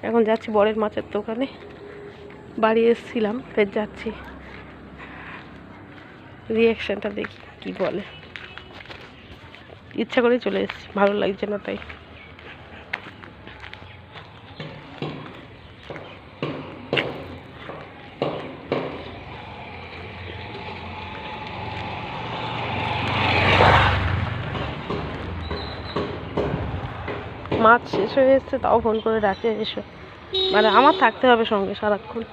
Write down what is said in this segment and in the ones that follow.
এখন যাচ্ছি বরের মাছের দোকানে। বাড়ি এসেছিলাম, ফের যাচ্ছি। রিয়াকশানটা দেখি কি বলে। ইচ্ছা করেই চলে এসেছি, ভালো লাগছে না তাই। মাছ শেষ হয়ে এসছে, তাও ফোন করে ডাকে এসো, মানে আমার থাকতে হবে সঙ্গে সারাক্ষণ।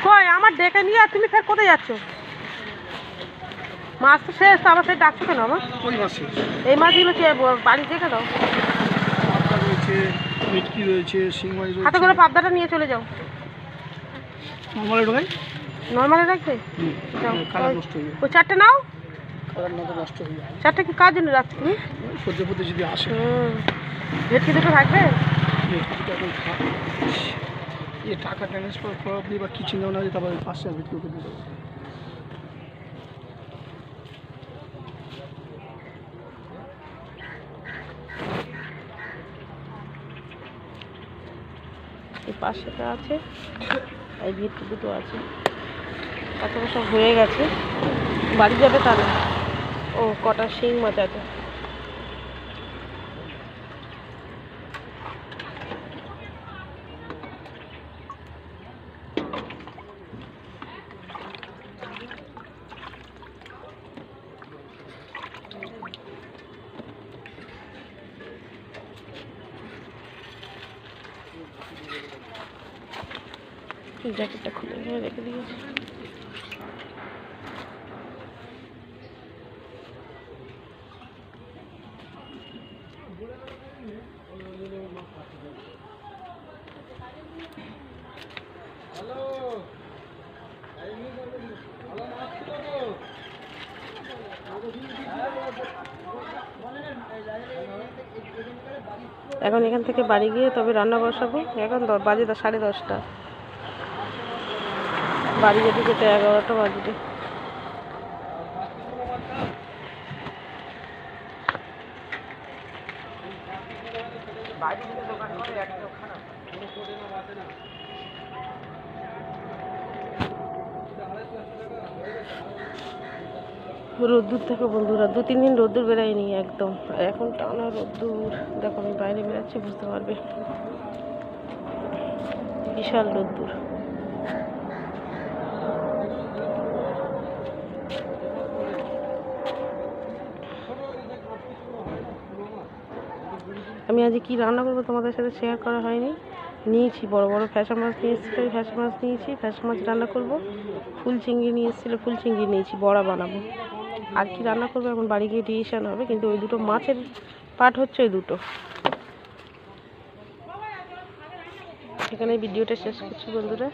কই আমার ডেকে নিয়ে আর তুমি ফের কোথায় যাচ্ছ? মাছ তো শেষ, তো আবার ফের ডাকছো কেন আমার? এই মাছগুলো কি বাড়ি দেখে দাও। ভেটকি রয়েছে, শিং মাছ রয়েছে। হাতে করে পাবদাটা নিয়ে চলে যাও। নরমালে ঢোকাই? নরমালে রাখবে? কালার নষ্ট হয়ে যায়। ওই চারটে নাও। কালার না তো নষ্ট হয়ে যায়। চারটে কি কার জন্য রাখছো তুমি? সদ্য পথে যদি আসে। ভেটকি দুটো থাকবে? ভেটকিটা এখন টাকা ট্রান্সফার প্রবলি বা কি চিন্তা ভাবনা আছে, তারপরে পাঁচটা ভেটকি ওকে দিয়ে দেবো। এই পাশেটা আছে, এই ভেটকি দুটো আছে, তারপরে সব হয়ে গেছে। বাড়ি যাবে তাহলে? ও কটা শিং মাছ আছে। জ্যাকেটটা খুলে রেখে দিয়েছি। এখন এখান থেকে বাড়ি গিয়ে তবে রান্না বসাবো। এখন বাজে 10:30। বাড়ি যেতে যেতে 11টা বাজবে। রোদ্দুর দেখো বন্ধুরা, 2-3 দিন রোদ্দুর বেরায়নি একদম, এখন টানা রোদ্দুর। দেখো আমি বাইরে বেরাচ্ছি, বুঝতে পারবে, বিশাল রোদ্দুর। আমি আজ কি রান্না করবো তোমাদের সাথে শেয়ার করা হয়নি। নিয়েছি বড় বড় ফ্যাসা মাছ নিয়ে এসেছিলো, ওই ফ্যাসা মাছ নিয়েছি, ফ্যাসা মাছ রান্না করব। ফুল চিংড়ি নিয়ে এসেছিলো, ফুল চিংড়ি নিয়েছি, বড়া বানাবো। আর কি রান্না করবো এখন বাড়ি গিয়ে ডিসিশন হবে, কিন্তু ওই দুটো মাছের পার্ট হচ্ছে ওই দুটো। এখানে ভিডিওটা শেষ করছি বন্ধুরা।